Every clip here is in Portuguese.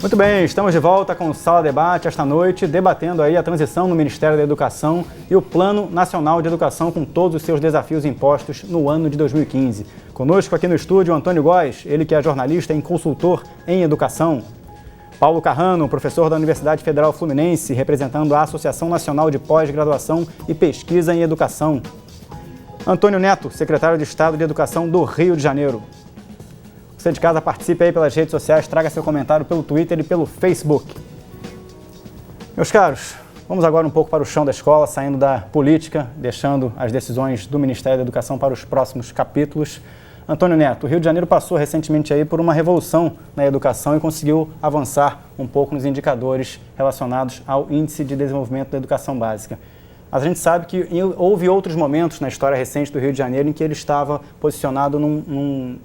Muito bem, estamos de volta com o Sala Debate esta noite, debatendo aí a transição no Ministério da Educação e o Plano Nacional de Educação com todos os seus desafios impostos no ano de 2015. Conosco aqui no estúdio, Antônio Góes, ele que é jornalista e consultor em educação. Paulo Carrano, professor da Universidade Federal Fluminense, representando a Associação Nacional de Pós-Graduação e Pesquisa em Educação. Antônio Neto, secretário de Estado de Educação do Rio de Janeiro. Você de casa, participe aí pelas redes sociais, traga seu comentário pelo Twitter e pelo Facebook. Meus caros, vamos agora um pouco para o chão da escola, saindo da política, deixando as decisões do Ministério da Educação para os próximos capítulos. Antônio Neto, o Rio de Janeiro passou recentemente aí por uma revolução na educação e conseguiu avançar um pouco nos indicadores relacionados ao Índice de Desenvolvimento da Educação Básica. Mas a gente sabe que houve outros momentos na história recente do Rio de Janeiro em que ele estava posicionado num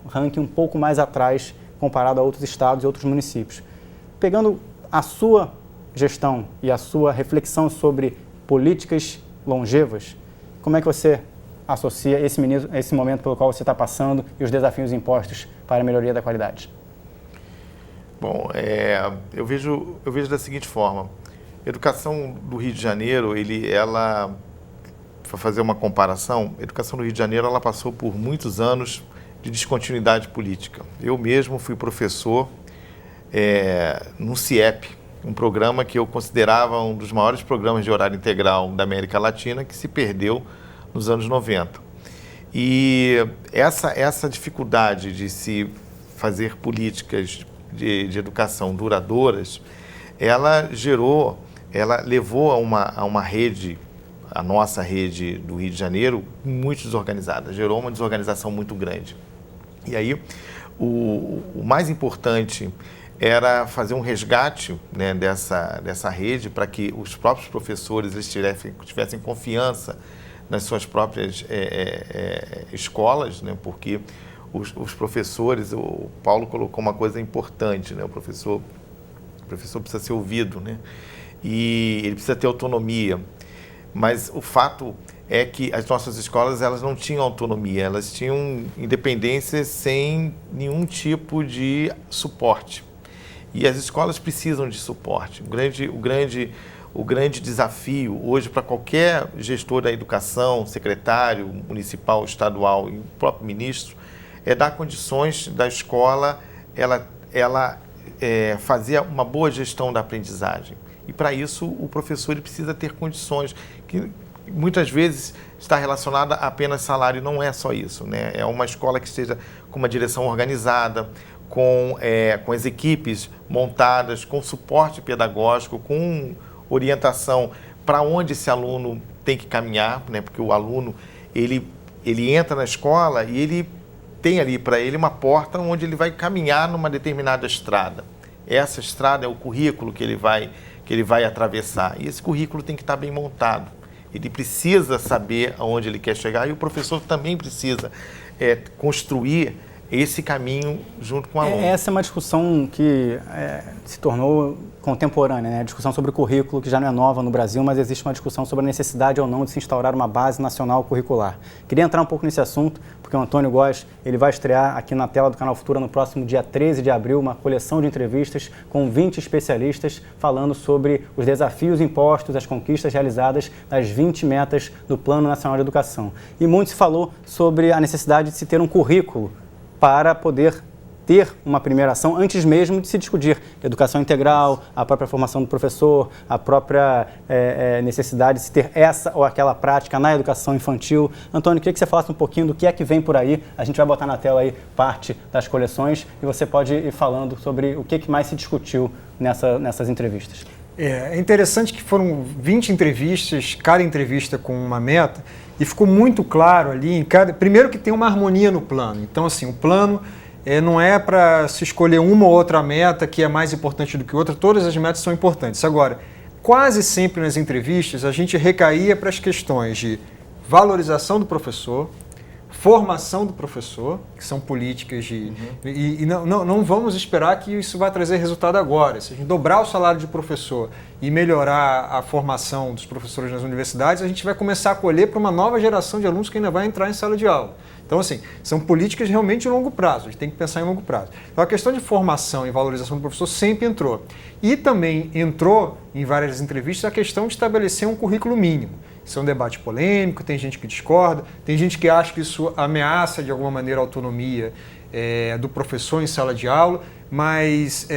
ranking um pouco mais atrás comparado a outros estados e outros municípios. Pegando a sua gestão e a sua reflexão sobre políticas longevas, como é que você associa esse momento pelo qual você está passando e os desafios impostos para a melhoria da qualidade? Bom, eu vejo da seguinte forma. A educação do Rio de Janeiro, para fazer uma comparação, a educação do Rio de Janeiro ela passou por muitos anos de descontinuidade política. Eu mesmo fui professor no CIEP, um programa que eu considerava um dos maiores programas de horário integral da América Latina, que se perdeu nos anos 90. E essa dificuldade de se fazer políticas de educação duradouras, ela levou a uma rede, a nossa rede do Rio de Janeiro, muito desorganizada, gerou uma desorganização muito grande. E aí, o mais importante era fazer um resgate, né, dessa rede para que os próprios professores eles tivessem confiança nas suas próprias escolas, né, porque os professores, o Paulo colocou uma coisa importante, né, o professor precisa ser ouvido, né? E ele precisa ter autonomia, mas o fato é que as nossas escolas elas não tinham autonomia, elas tinham independência sem nenhum tipo de suporte. E as escolas precisam de suporte. O grande desafio hoje para qualquer gestor da educação, secretário municipal, estadual e o próprio ministro, é dar condições da escola fazer uma boa gestão da aprendizagem. E para isso o professor ele precisa ter condições, que muitas vezes está relacionada a apenas salário, não é só isso, né? É uma escola que esteja com uma direção organizada, com as equipes montadas, com suporte pedagógico, com orientação para onde esse aluno tem que caminhar, né? Porque o aluno ele entra na escola e ele tem ali para ele uma porta onde ele vai caminhar numa determinada estrada. Essa estrada é o currículo que ele vai atravessar. E esse currículo tem que estar bem montado. Ele precisa saber aonde ele quer chegar e o professor também precisa construir esse caminho junto com o aluno. Essa é uma discussão que se tornou contemporânea, né? A discussão sobre o currículo, que já não é nova no Brasil, mas existe uma discussão sobre a necessidade ou não de se instaurar uma base nacional curricular. Queria entrar um pouco nesse assunto, porque o Antônio Góes ele vai estrear aqui na tela do Canal Futura no próximo dia 13 de abril uma coleção de entrevistas com 20 especialistas falando sobre os desafios impostos, as conquistas realizadas, das 20 metas do Plano Nacional de Educação. E muito se falou sobre a necessidade de se ter um currículo para poder ter uma primeira ação antes mesmo de se discutir educação integral, a própria formação do professor, a própria necessidade de se ter essa ou aquela prática na educação infantil. Antônio, queria que você falasse um pouquinho do que é que vem por aí. A gente vai botar na tela aí parte das coleções e você pode ir falando sobre o que mais se discutiu nessas entrevistas. É interessante que foram 20 entrevistas, cada entrevista com uma meta, e ficou muito claro ali, primeiro que tem uma harmonia no plano. Então, assim, o plano não é para se escolher uma ou outra meta que é mais importante do que outra, todas as metas são importantes. Agora, quase sempre nas entrevistas a gente recaía para as questões de valorização do professor, formação do professor, que são políticas de... E não vamos esperar que isso vai trazer resultado agora. Se a gente dobrar o salário de professor e melhorar a formação dos professores nas universidades, a gente vai começar a colher para uma nova geração de alunos que ainda vai entrar em sala de aula. Então, assim, são políticas realmente de longo prazo, a gente tem que pensar em longo prazo. Então, a questão de formação e valorização do professor sempre entrou. E também entrou, em várias entrevistas, a questão de estabelecer um currículo mínimo. Isso é um debate polêmico, tem gente que discorda, tem gente que acha que isso ameaça, de alguma maneira, a autonomia do professor em sala de aula, mas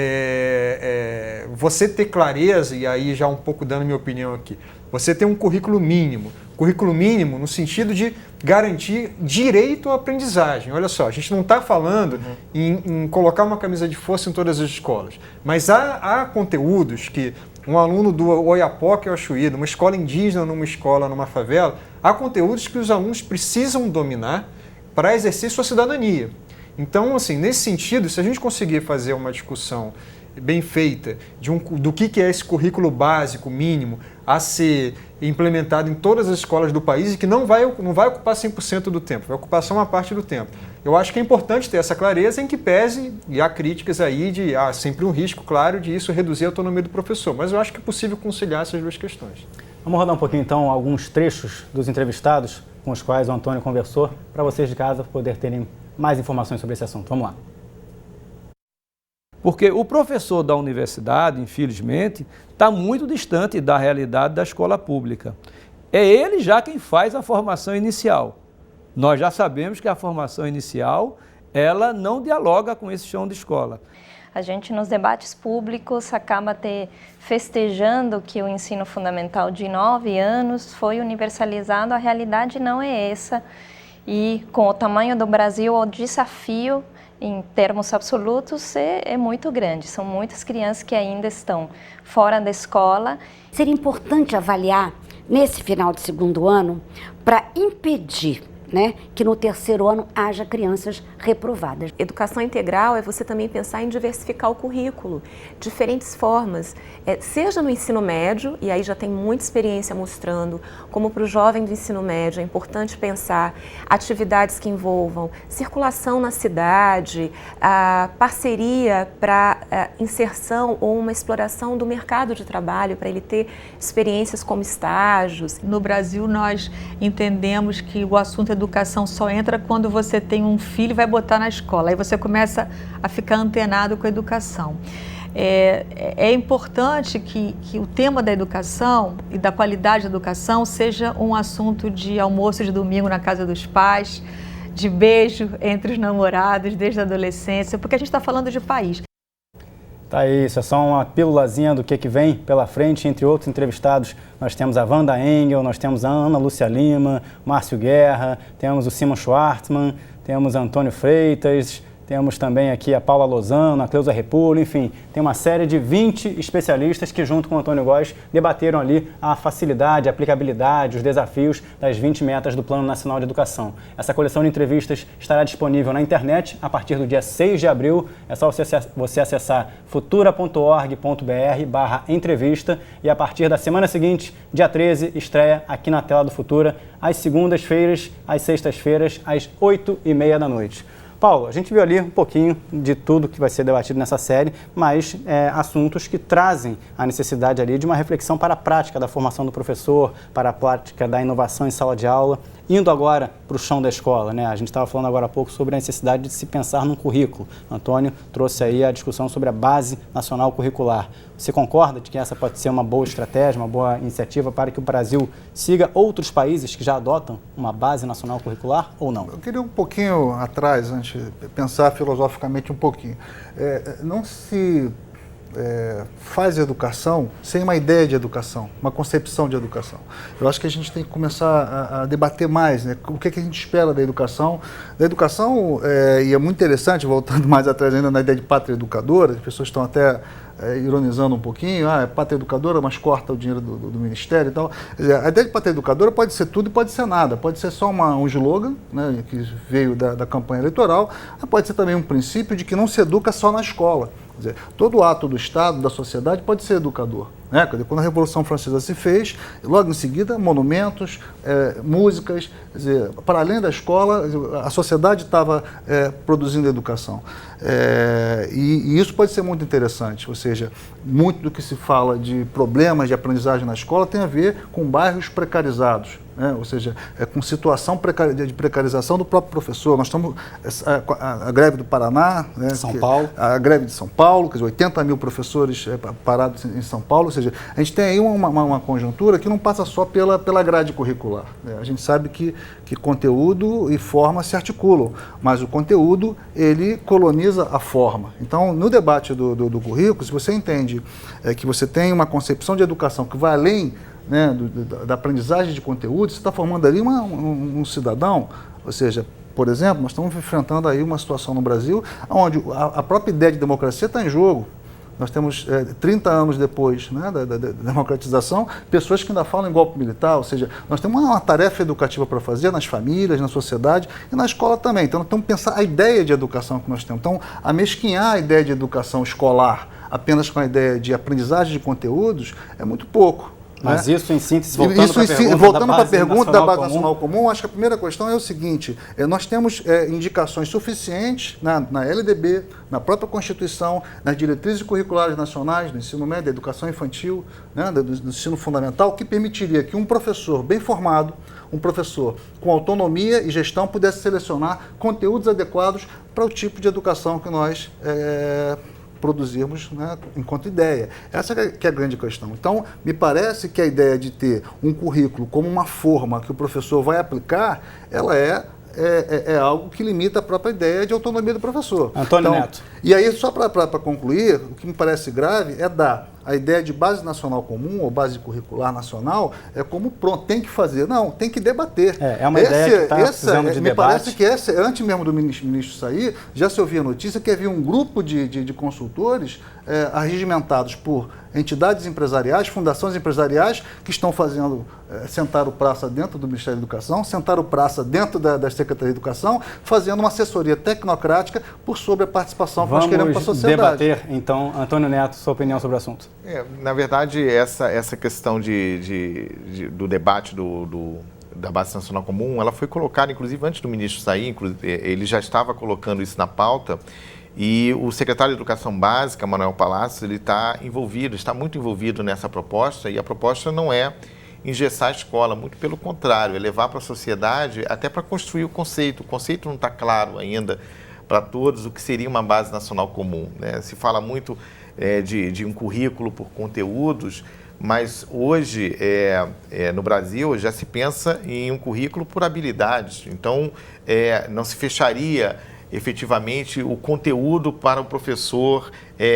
você ter clareza, e aí já um pouco dando minha opinião aqui, você ter um currículo mínimo no sentido de garantir direito à aprendizagem. Olha só, a gente não está falando em colocar uma camisa de força em todas as escolas, mas há conteúdos que um aluno do Oiapoque ou Chuí, numa escola indígena, numa favela, há conteúdos que os alunos precisam dominar para exercer sua cidadania. Então, assim, nesse sentido, se a gente conseguir fazer uma discussão bem feita do que é esse currículo básico, mínimo, a ser implementado em todas as escolas do país e que não vai ocupar 100% do tempo, vai ocupar só uma parte do tempo. Eu acho que é importante ter essa clareza, em que pese, e há críticas aí de sempre um risco, claro, de isso reduzir a autonomia do professor, mas eu acho que é possível conciliar essas duas questões. Vamos rodar um pouquinho, então, alguns trechos dos entrevistados com os quais o Antônio conversou, para vocês de casa poder terem mais informações sobre esse assunto. Vamos lá. Porque o professor da universidade, infelizmente, está muito distante da realidade da escola pública. É ele já quem faz a formação inicial. Nós já sabemos que a formação inicial, ela não dialoga com esse chão de escola. A gente, nos debates públicos, acaba festejando que o ensino fundamental de 9 anos foi universalizado. A realidade não é essa. E com o tamanho do Brasil, o desafio em termos absolutos, é muito grande. São muitas crianças que ainda estão fora da escola. Seria importante avaliar, nesse final de segundo ano, para impedir, que no terceiro ano haja crianças reprovadas. Educação integral é você também pensar em diversificar o currículo, diferentes formas, seja no ensino médio, e aí já tem muita experiência mostrando, como para o jovem do ensino médio é importante pensar atividades que envolvam circulação na cidade, a parceria para inserção ou uma exploração do mercado de trabalho, para ele ter experiências como estágios. No Brasil, nós entendemos que o assunto educação só entra quando você tem um filho e vai botar na escola. Aí você começa a ficar antenado com a educação. É importante que o tema da educação e da qualidade da educação seja um assunto de almoço de domingo na casa dos pais, de beijo entre os namorados desde a adolescência, porque a gente está falando de país. Tá isso, é só uma pílulazinha do que vem pela frente. Entre outros entrevistados, nós temos a Wanda Engel, nós temos a Ana Lúcia Lima, Márcio Guerra, temos o Simon Schwartzman, temos Antônio Freitas, temos também aqui a Paula Lozano, a Cleusa Repulo, enfim, tem uma série de 20 especialistas que, junto com o Antônio Góes, debateram ali a facilidade, a aplicabilidade, os desafios das 20 metas do Plano Nacional de Educação. Essa coleção de entrevistas estará disponível na internet a partir do dia 6 de abril. É só você acessar futura.org.br/entrevista e a partir da semana seguinte, dia 13, estreia aqui na tela do Futura, às segundas-feiras, às sextas-feiras, às 8h30 da noite. Paulo, a gente viu ali um pouquinho de tudo que vai ser debatido nessa série, mas assuntos que trazem a necessidade ali de uma reflexão para a prática da formação do professor, para a prática da inovação em sala de aula, indo agora para o chão da escola, né? A gente estava falando agora há pouco sobre a necessidade de se pensar num currículo. Antônio trouxe aí a discussão sobre a Base Nacional Curricular. Você concorda de que essa pode ser uma boa estratégia, uma boa iniciativa para que o Brasil siga outros países que já adotam uma Base Nacional Curricular ou não? Eu queria um pouquinho atrás, antes de pensar filosoficamente um pouquinho. Não se faz educação sem uma ideia de educação, uma concepção de educação. Eu acho que a gente tem que começar a debater mais, né? O que a gente espera da educação. Da educação, e é muito interessante, voltando mais atrás ainda na ideia de pátria educadora, as pessoas estão até ironizando um pouquinho, é pátria educadora, mas corta o dinheiro do Ministério e tal. A ideia de pátria educadora pode ser tudo e pode ser nada. Pode ser só um slogan, né, que veio da campanha eleitoral, mas pode ser também um princípio de que não se educa só na escola. Quer dizer, todo ato do Estado, da sociedade, pode ser educador. né? Quando a Revolução Francesa se fez, logo em seguida, monumentos, músicas, quer dizer, para além da escola, a sociedade estava produzindo educação. E isso pode ser muito interessante, ou seja, muito do que se fala de problemas de aprendizagem na escola tem a ver com bairros precarizados, né? Ou seja, com situação de precarização do próprio professor. Nós estamos, a greve do Paraná, né? A greve de São Paulo, quer dizer, 80 mil professores parados em São Paulo, ou seja, a gente tem aí uma conjuntura que não passa só pela grade curricular, né? A gente sabe que conteúdo e forma se articulam, mas o conteúdo, ele coloniza a forma. Então, no debate do currículo, se você entende que você tem uma concepção de educação que vai além, né, da aprendizagem de conteúdo, você está formando ali um cidadão, ou seja, por exemplo, nós estamos enfrentando aí uma situação no Brasil onde a própria ideia de democracia está em jogo. Nós temos 30 anos depois, né, da democratização, pessoas que ainda falam em golpe militar, ou seja, nós temos uma tarefa educativa para fazer nas famílias, na sociedade e na escola também. Então, nós temos que pensar a ideia de educação que nós temos. Então, amesquinhar a ideia de educação escolar apenas com a ideia de aprendizagem de conteúdos é muito pouco. Mas né? Isso, em síntese, voltando para a pergunta da Base Nacional Comum, acho que a primeira questão é o seguinte, nós temos indicações suficientes na LDB, na própria Constituição, nas diretrizes curriculares nacionais, do ensino médio, da educação infantil, né, do ensino fundamental, que permitiria que um professor bem formado, um professor com autonomia e gestão pudesse selecionar conteúdos adequados para o tipo de educação que nós produzirmos, né, enquanto ideia. Essa que é a grande questão. Então, me parece que a ideia de ter um currículo como uma forma que o professor vai aplicar, ela é algo que limita a própria ideia de autonomia do professor. Antônio Neto. E aí, só para concluir, o que me parece grave é dar a ideia de base nacional comum ou base curricular nacional como pronto, tem que fazer. Não, tem que debater. É uma ideia que está precisando de me debate. Parece que antes mesmo do ministro sair, já se ouvia a notícia que havia um grupo de consultores arregimentados por entidades empresariais, fundações empresariais, que estão fazendo, sentaram praça dentro do Ministério da Educação, sentaram praça dentro da Secretaria de Educação, fazendo uma assessoria tecnocrática sobre a participação que nós queremos para a sociedade. Vamos debater, então, Antônio Neto, sua opinião sobre o assunto. Na verdade, essa questão do debate da Base Nacional Comum, ela foi colocada, inclusive, antes do ministro sair, ele já estava colocando isso na pauta, e o secretário de Educação Básica, Manuel Palácio, ele está muito envolvido nessa proposta, e a proposta não é engessar a escola, muito pelo contrário, é levar para a sociedade até para construir o conceito. O conceito não está claro ainda para todos o que seria uma base nacional comum, né? Se fala muito de um currículo por conteúdos, mas hoje no Brasil já se pensa em um currículo por habilidades. Então, não se fecharia efetivamente o conteúdo para o professor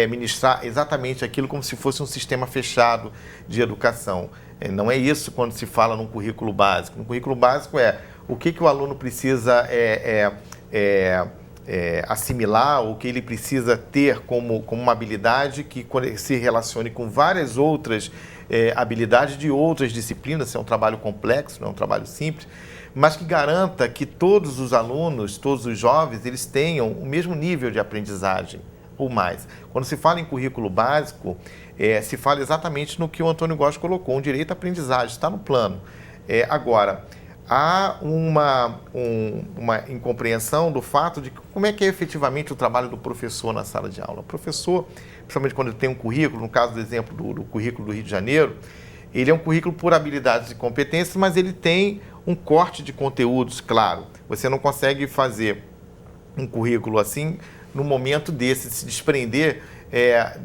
ministrar exatamente aquilo como se fosse um sistema fechado de educação. Não é isso quando se fala num currículo básico. No currículo básico o que o aluno precisa assimilar, o que ele precisa ter como uma habilidade que se relacione com várias outras habilidades de outras disciplinas. É um trabalho complexo, não é um trabalho simples, mas que garanta que todos os alunos, todos os jovens, eles tenham o mesmo nível de aprendizagem ou mais. Quando se fala em currículo básico, se fala exatamente no que o Antônio Góes colocou, um direito à aprendizagem, está no plano. Agora, há uma incompreensão do fato de como é que é efetivamente o trabalho do professor na sala de aula. O professor, principalmente quando ele tem um currículo, no caso do exemplo do currículo do Rio de Janeiro, ele é um currículo por habilidades e competências, mas ele tem um corte de conteúdos, claro. Você não consegue fazer um currículo assim no momento desse, se desprender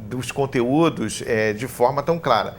dos conteúdos de forma tão clara.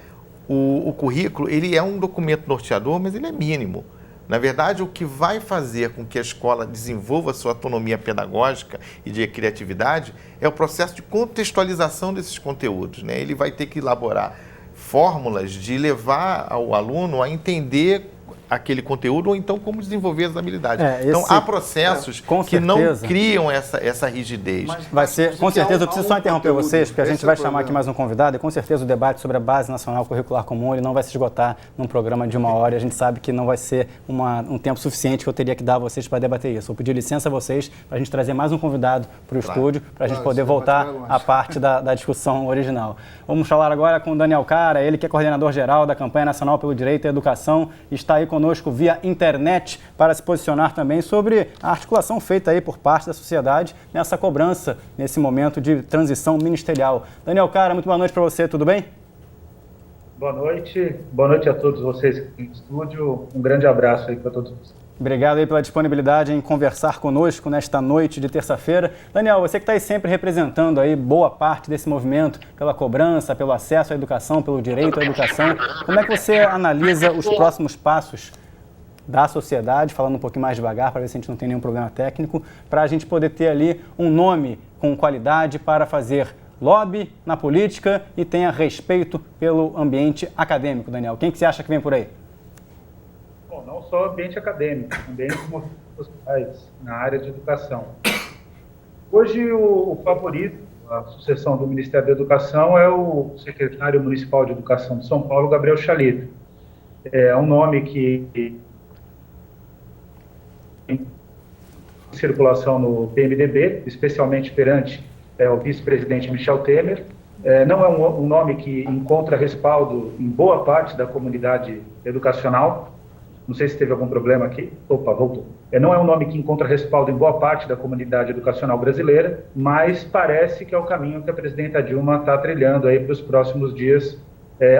O currículo, ele é um documento norteador, mas ele é mínimo. Na verdade, o que vai fazer com que a escola desenvolva a sua autonomia pedagógica e de criatividade é o processo de contextualização desses conteúdos, né? Ele vai ter que elaborar fórmulas de levar ao aluno a entender aquele conteúdo ou então como desenvolver as habilidades. Então, esse- há processos com que não certeza. criam essa rigidez. Vai ser, com certeza, eu preciso só interromper vocês, porque a gente vai chamar aqui mais um convidado, e com certeza o debate sobre a Base Nacional Curricular Comum ele não vai se esgotar num programa de 1 hora, e a gente sabe que não vai ser um tempo suficiente que eu teria que dar a vocês para debater isso. Vou pedir licença a vocês para a gente trazer mais um convidado para o estúdio, para a gente poder voltar à parte da discussão original. Vamos falar agora com o Daniel Cara, ele que é coordenador geral da Campanha Nacional pelo Direito à Educação, está aí conosco via internet para se posicionar também sobre a articulação feita aí por parte da sociedade nessa cobrança, nesse momento de transição ministerial. Daniel Cara, muito boa noite para você, tudo bem? Boa noite a todos vocês aqui no estúdio, um grande abraço aí para todos vocês. Obrigado aí pela disponibilidade em conversar conosco nesta noite de terça-feira. Daniel, você que está aí sempre representando aí boa parte desse movimento pela cobrança, pelo acesso à educação, pelo direito à educação, como é que você analisa os próximos passos da sociedade, falando um pouquinho mais devagar para ver se a gente não tem nenhum problema técnico, para a gente poder ter ali um nome com qualidade para fazer lobby na política e tenha respeito pelo ambiente acadêmico, Daniel? Quem que você acha que vem por aí? Bom, não só ambiente acadêmico, também os movimentos sociais na área de educação. Hoje o favorito, a sucessão do Ministério da Educação é o secretário municipal de Educação de São Paulo, Gabriel Chalita. É um nome que em circulação no PMDB, especialmente perante o vice-presidente Michel Temer. Não é um nome que encontra respaldo em boa parte da comunidade educacional. Não sei se teve algum problema aqui. Opa, voltou. Não é um nome que encontra respaldo em boa parte da comunidade educacional brasileira, mas parece que é o caminho que a presidenta Dilma está trilhando aí para os próximos dias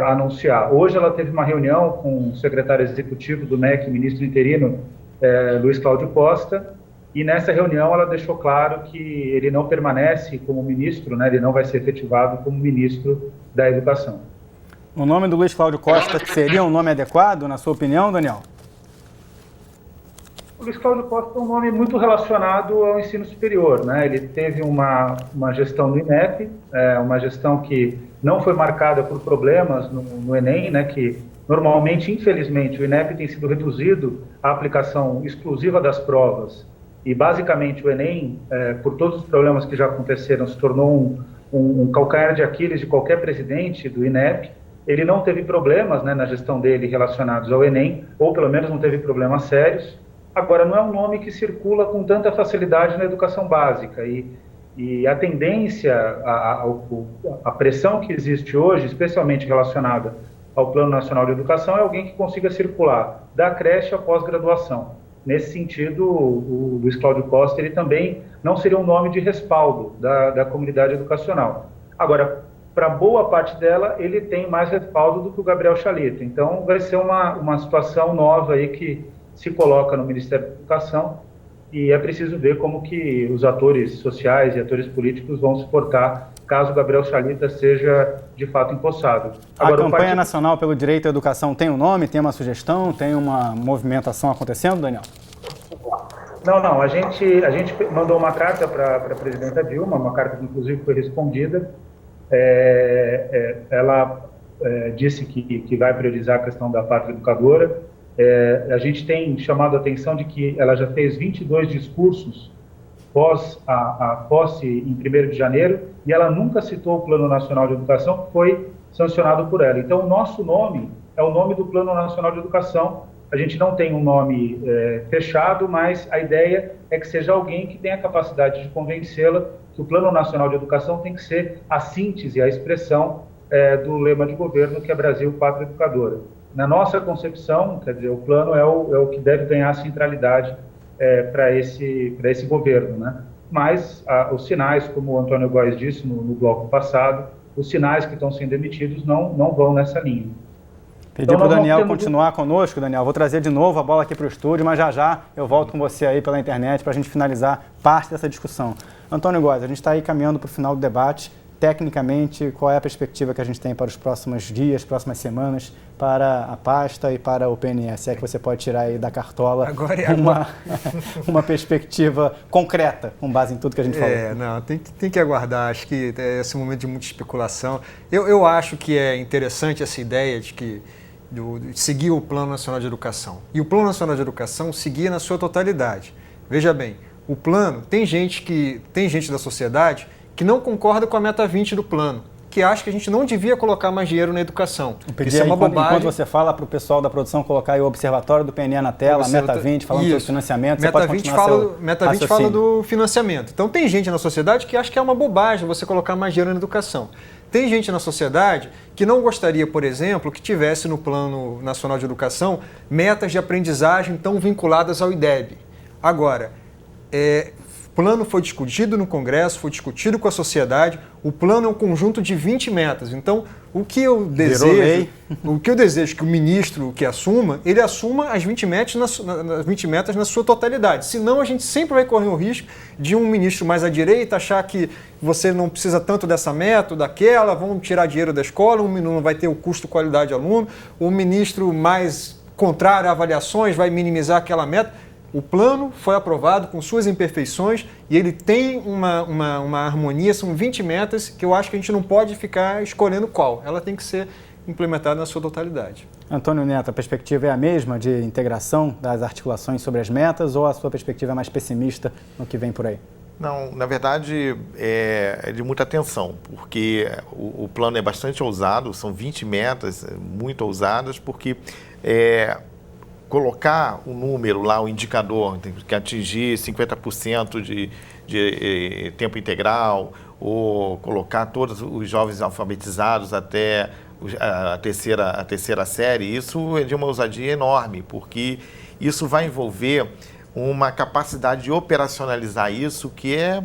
anunciar. Hoje ela teve uma reunião com o secretário executivo do MEC, ministro interino, Luiz Cláudio Costa, e nessa reunião ela deixou claro que ele não permanece como ministro, né, ele não vai ser efetivado como ministro da Educação. O nome do Luiz Cláudio Costa seria um nome adequado, na sua opinião, Daniel? O Luiz Cláudio Costa é um nome muito relacionado ao ensino superior, né? Ele teve uma gestão no INEP, uma gestão que não foi marcada por problemas no Enem, né? Que normalmente, infelizmente, o INEP tem sido reduzido à aplicação exclusiva das provas e, basicamente, o Enem, por todos os problemas que já aconteceram, se tornou um calcanhar de Aquiles de qualquer presidente do INEP. Ele não teve problemas, né, na gestão dele relacionados ao Enem, ou pelo menos não teve problemas sérios. Agora, não é um nome que circula com tanta facilidade na educação básica e a tendência, a pressão que existe hoje, especialmente relacionada ao Plano Nacional de Educação, é alguém que consiga circular da creche à pós-graduação. Nesse sentido, o Luiz Cláudio Costa ele também não seria um nome de respaldo da comunidade educacional. Agora, para boa parte dela, ele tem mais respaldo do que o Gabriel Chalita. Então, vai ser uma situação nova aí que se coloca no Ministério da Educação e é preciso ver como que os atores sociais e atores políticos vão se portar caso o Gabriel Chalita seja, de fato, empossado. Agora, a Campanha Nacional pelo Direito à Educação tem um nome, tem uma sugestão, tem uma movimentação acontecendo, Daniel? Não, a gente mandou uma carta para a presidenta Dilma, uma carta que, inclusive, foi respondida. Ela disse que vai priorizar a questão da pátria educadora. A gente tem chamado a atenção de que ela já fez 22 discursos pós a posse em 1º de janeiro e ela nunca citou o Plano Nacional de Educação, que foi sancionado por ela. Então, o nosso nome é o nome do Plano Nacional de Educação. A gente não tem um nome fechado, mas a ideia é que seja alguém que tenha a capacidade de convencê-la que o Plano Nacional de Educação tem que ser a síntese, a expressão do lema de governo, que é Brasil, Pátria Educadora. Na nossa concepção, quer dizer, o plano é o que deve ganhar centralidade para esse governo, né? Mas os sinais, como o Antônio Góes disse no bloco passado, os sinais que estão sendo emitidos não vão nessa linha. Pedi para o Daniel continuar conosco, Daniel. Vou trazer de novo a bola aqui para o estúdio, mas já eu volto com você aí pela internet para a gente finalizar parte dessa discussão. Antônio Góes, a gente está aí caminhando para o final do debate. Tecnicamente, qual é a perspectiva que a gente tem para os próximos dias, próximas semanas, para a pasta e para o PNS? É que você pode tirar aí da cartola uma perspectiva concreta, com base em tudo que a gente falou. Não, tem que aguardar. Acho que é esse momento de muita especulação. Eu acho que é interessante essa ideia de seguir o Plano Nacional de Educação. E o Plano Nacional de Educação seguia na sua totalidade. Veja bem, o plano, tem gente da sociedade que não concorda com a meta 20 do plano, que acha que a gente não devia colocar mais dinheiro na educação. Isso é uma bobagem. Enquanto você fala para o pessoal da produção colocar aí o observatório do PNE na tela, a Meta 20, falando sobre financiamento, Meta 20 fala do financiamento. Então tem gente na sociedade que acha que é uma bobagem você colocar mais dinheiro na educação. Tem gente na sociedade que não gostaria, por exemplo, que tivesse no Plano Nacional de Educação metas de aprendizagem tão vinculadas ao IDEB. Agora, o plano foi discutido no Congresso, foi discutido com a sociedade, o plano é um conjunto de 20 metas. Então, o que eu desejo que o ministro que assuma, ele assuma as 20 metas na sua totalidade. Senão, a gente sempre vai correr o risco de um ministro mais à direita achar que você não precisa tanto dessa meta, daquela, vamos tirar dinheiro da escola, não vai ter o custo qualidade aluno, o ministro mais contrário a avaliações vai minimizar aquela meta. O plano foi aprovado com suas imperfeições e ele tem uma harmonia, são 20 metas que eu acho que a gente não pode ficar escolhendo qual. Ela tem que ser implementada na sua totalidade. Antônio Neto, a perspectiva é a mesma de integração das articulações sobre as metas ou a sua perspectiva é mais pessimista no que vem por aí? Não, na verdade é de muita atenção, porque o plano é bastante ousado, são 20 metas muito ousadas, porque colocar o número lá, o indicador, que atingir 50% de tempo integral, ou colocar todos os jovens alfabetizados até a terceira série, isso é de uma ousadia enorme, porque isso vai envolver uma capacidade de operacionalizar isso que é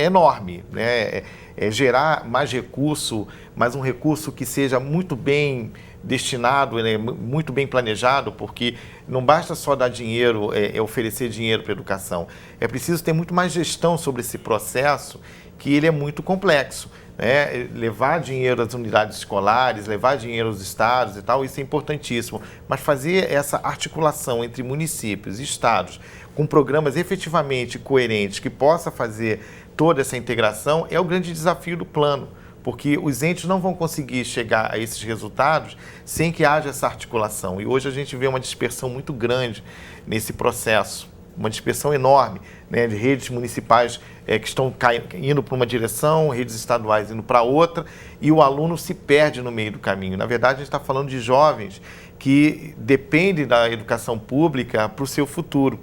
enorme, né? Gerar mais recurso, mas um recurso que seja muito bem destinado, né, muito bem planejado, porque não basta só dar dinheiro, oferecer dinheiro para a educação. É preciso ter muito mais gestão sobre esse processo, que ele é muito complexo, né? Levar dinheiro às unidades escolares, levar dinheiro aos estados e tal, isso é importantíssimo. Mas fazer essa articulação entre municípios e estados, com programas efetivamente coerentes, que possa fazer toda essa integração, é o grande desafio do plano. Porque os entes não vão conseguir chegar a esses resultados sem que haja essa articulação. E hoje a gente vê uma dispersão muito grande nesse processo, uma dispersão enorme, né, de redes municipais que estão indo para uma direção, redes estaduais indo para outra, e o aluno se perde no meio do caminho. Na verdade, a gente está falando de jovens que dependem da educação pública para o seu futuro.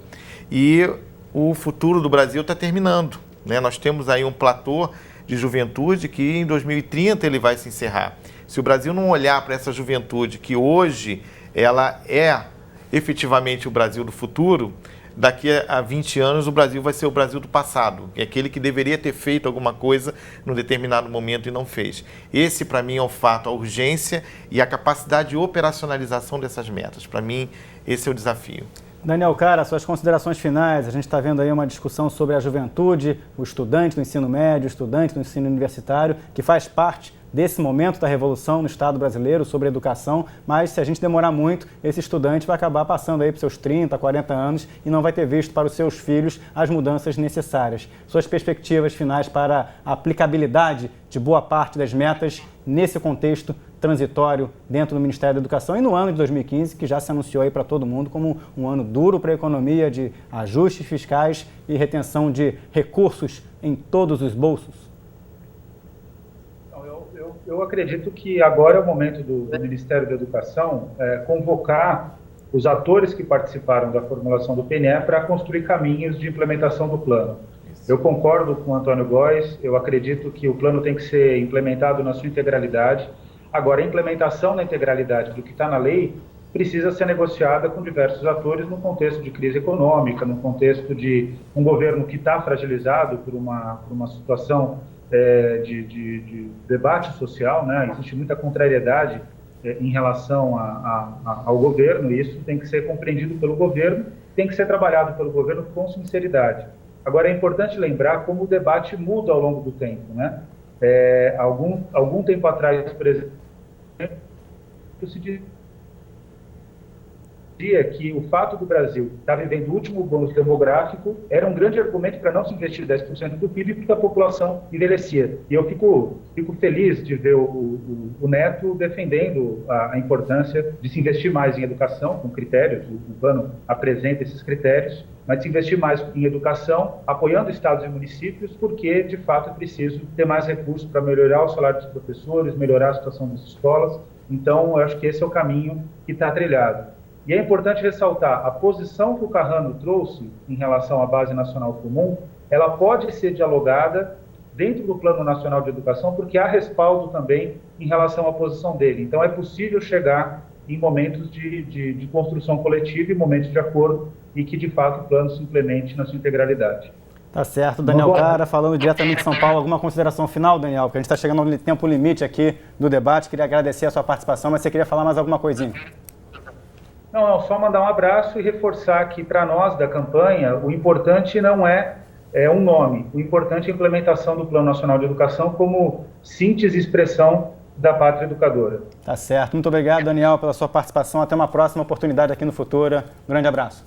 E o futuro do Brasil está terminando, né? Nós temos aí um platô de juventude que em 2030 ele vai se encerrar. Se o Brasil não olhar para essa juventude que hoje ela é efetivamente o Brasil do futuro, daqui a 20 anos o Brasil vai ser o Brasil do passado, é aquele que deveria ter feito alguma coisa num determinado momento e não fez. Esse, para mim, é o fato, a urgência e a capacidade de operacionalização dessas metas. Para mim, esse é o desafio. Daniel Cara, suas considerações finais. A gente está vendo aí uma discussão sobre a juventude, o estudante do ensino médio, o estudante do ensino universitário, que faz parte desse momento da revolução no Estado brasileiro sobre educação, mas se a gente demorar muito, esse estudante vai acabar passando aí para seus 30, 40 anos e não vai ter visto para os seus filhos as mudanças necessárias. Suas perspectivas finais para a aplicabilidade de boa parte das metas nesse contexto transitório dentro do Ministério da Educação e no ano de 2015, que já se anunciou aí para todo mundo como um ano duro para a economia, de ajustes fiscais e retenção de recursos em todos os bolsos? Eu acredito que agora é o momento do Ministério da Educação convocar os atores que participaram da formulação do PNE para construir caminhos de implementação do plano. Eu concordo com o Antônio Góes, eu acredito que o plano tem que ser implementado na sua integralidade. Agora, a implementação na integralidade do que está na lei precisa ser negociada com diversos atores no contexto de crise econômica, no contexto de um governo que está fragilizado por uma situação de debate social, né? Existe muita contrariedade em relação ao governo, e isso tem que ser compreendido pelo governo, tem que ser trabalhado pelo governo com sinceridade. Agora, é importante lembrar como o debate muda ao longo do tempo, né? Algum tempo atrás, por exemplo, se que o fato do Brasil estar vivendo o último bônus demográfico era um grande argumento para não se investir 10% do PIB, porque a população envelhecia. E eu fico feliz de ver o Neto defendendo a importância de se investir mais em educação, com critérios, o plano apresenta esses critérios, mas se investir mais em educação, apoiando estados e municípios, porque, de fato, é preciso ter mais recursos para melhorar o salário dos professores, melhorar a situação das escolas. Então, eu acho que esse é o caminho que está trilhado. E é importante ressaltar, a posição que o Carrano trouxe em relação à Base Nacional Comum, ela pode ser dialogada dentro do Plano Nacional de Educação, porque há respaldo também em relação à posição dele. Então, é possível chegar em momentos de construção coletiva e momentos de acordo e que, de fato, o plano se implemente na sua integralidade. Tá certo. Daniel Cara, falando diretamente de São Paulo, alguma consideração final, Daniel? Porque a gente está chegando no tempo limite aqui do debate. Queria agradecer a sua participação, mas você queria falar mais alguma coisinha? Não, só mandar um abraço e reforçar que, para nós da campanha, o importante não é um nome. O importante é a implementação do Plano Nacional de Educação como síntese e expressão da pátria educadora. Tá certo. Muito obrigado, Daniel, pela sua participação. Até uma próxima oportunidade aqui no Futura. Um grande abraço.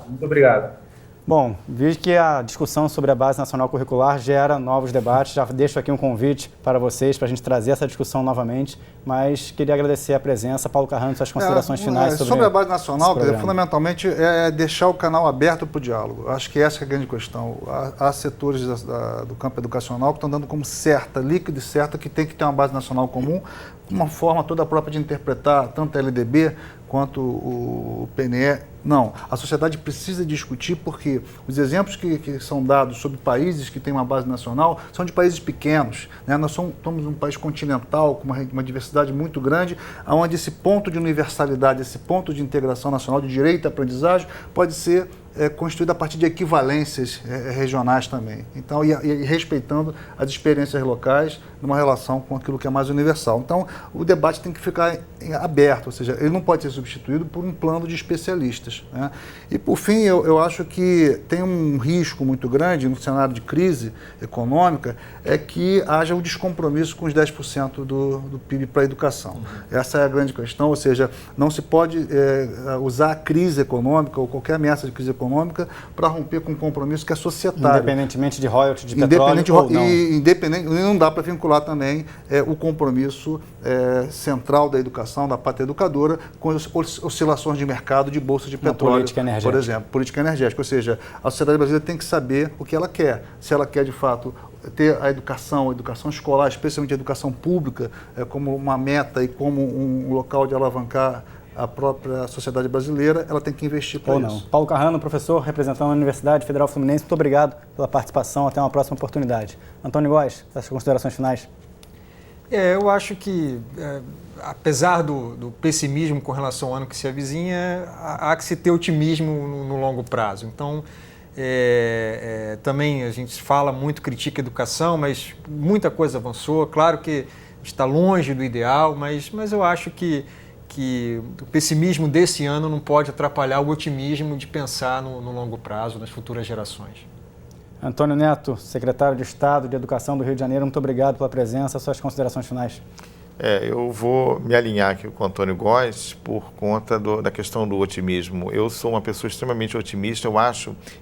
Muito obrigado. Bom, vejo que a discussão sobre a Base Nacional Curricular gera novos debates. Já deixo aqui um convite para vocês, para a gente trazer essa discussão novamente, mas queria agradecer a presença. Paulo Carrano, suas considerações finais sobre a Base Nacional, fundamentalmente, é deixar o canal aberto para o diálogo. Acho que essa é a grande questão. Há setores do campo educacional que estão dando como certa, líquido e certa, que tem que ter uma Base Nacional comum, uma forma toda própria de interpretar tanto a LDB quanto o PNE. Não, a sociedade precisa discutir, porque os exemplos que são dados sobre países que têm uma base nacional são de países pequenos, né? Nós somos um país continental com uma diversidade muito grande, onde esse ponto de universalidade, esse ponto de integração nacional, de direito à aprendizagem, pode ser construído a partir de equivalências regionais também. Então, e respeitando as experiências locais numa relação com aquilo que é mais universal. Então, o debate tem que ficar aberto, ou seja, ele não pode ser substituído por um plano de especialistas, né? E, por fim, eu acho que tem um risco muito grande no cenário de crise econômica, é que haja um descompromisso com os 10% do PIB para a educação. Essa é a grande questão, ou seja, não se pode usar a crise econômica ou qualquer ameaça de crise econômica para romper com um compromisso que é societário. Independentemente de royalties de petróleo ou não. E não dá para vincular também o compromisso central da educação, da pátria educadora, com as oscilações de mercado de bolsa de petróleo, por exemplo, política energética. Ou seja, a sociedade brasileira tem que saber o que ela quer. Se ela quer, de fato, ter a educação escolar, especialmente a educação pública, como uma meta e como um local de alavancar a própria sociedade brasileira, ela tem que investir para isso. Paulo Carrano, professor, representando a Universidade Federal Fluminense, muito obrigado pela participação, até uma próxima oportunidade. Antônio Góes, essas considerações finais? Eu acho que, apesar do pessimismo com relação ao ano que se avizinha, há que se ter otimismo no longo prazo. Então, também a gente fala muito, critica a educação, mas muita coisa avançou. Claro que está longe do ideal, mas eu acho que o pessimismo desse ano não pode atrapalhar o otimismo de pensar no longo prazo, nas futuras gerações. Antônio Neto, secretário de Estado de Educação do Rio de Janeiro, muito obrigado pela presença. Suas considerações finais. Eu vou me alinhar aqui com o Antônio Góes por conta da questão do otimismo. Eu sou uma pessoa extremamente otimista.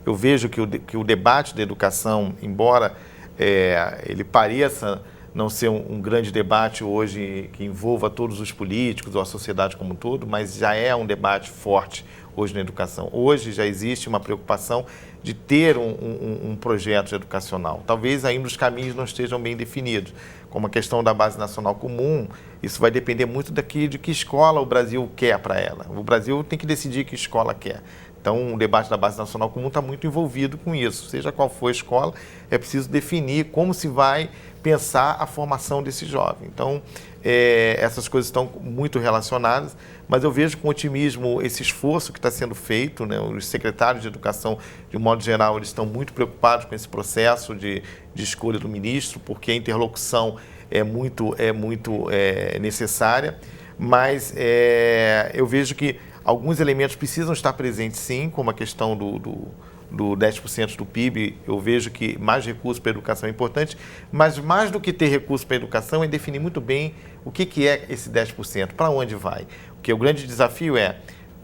Eu vejo que o debate da educação, embora ele pareça não ser um grande debate hoje que envolva todos os políticos ou a sociedade como um todo, mas já é um debate forte hoje na educação. Hoje já existe uma preocupação de ter um projeto educacional. Talvez ainda os caminhos não estejam bem definidos, como a questão da Base Nacional Comum. Isso vai depender muito de que escola o Brasil quer para ela. O Brasil tem que decidir que escola quer. Então, o debate da Base Nacional Comum está muito envolvido com isso. Seja qual for a escola, é preciso definir como se vai pensar a formação desse jovem. Então, essas coisas estão muito relacionadas, mas eu vejo com otimismo esse esforço que está sendo feito, né? Os secretários de educação, de um modo geral, eles estão muito preocupados com esse processo de escolha do ministro, porque a interlocução é muito necessária, mas eu vejo que alguns elementos precisam estar presentes, sim, como a questão do 10% do PIB. Eu vejo que mais recursos para a educação é importante, mas mais do que ter recursos para a educação é definir muito bem o que é esse 10%, para onde vai. Porque o grande desafio é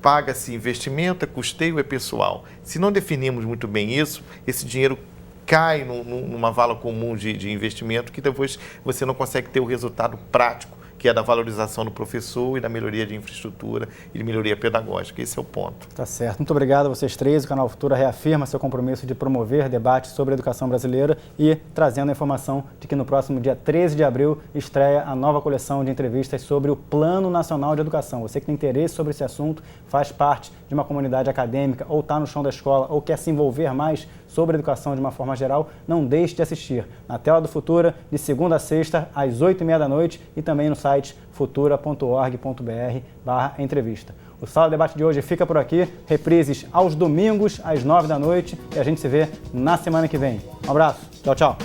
paga-se investimento, é custeio, é pessoal. Se não definirmos muito bem isso, esse dinheiro cai numa vala comum de investimento que depois você não consegue ter o resultado prático, que é da valorização do professor e da melhoria de infraestrutura e de melhoria pedagógica. Esse é o ponto. Tá certo. Muito obrigado a vocês três. O Canal Futura reafirma seu compromisso de promover debates sobre a educação brasileira e trazendo a informação de que no próximo dia 13 de abril estreia a nova coleção de entrevistas sobre o Plano Nacional de Educação. Você que tem interesse sobre esse assunto, faz parte de uma comunidade acadêmica ou está no chão da escola ou quer se envolver mais sobre a educação de uma forma geral, não deixe de assistir na tela do Futura, de segunda a sexta, às 8h30 da noite e também no site futura.org.br/entrevista. O Sala Debate de hoje fica por aqui, reprises aos domingos, às 9 da noite e a gente se vê na semana que vem. Um abraço, tchau, tchau.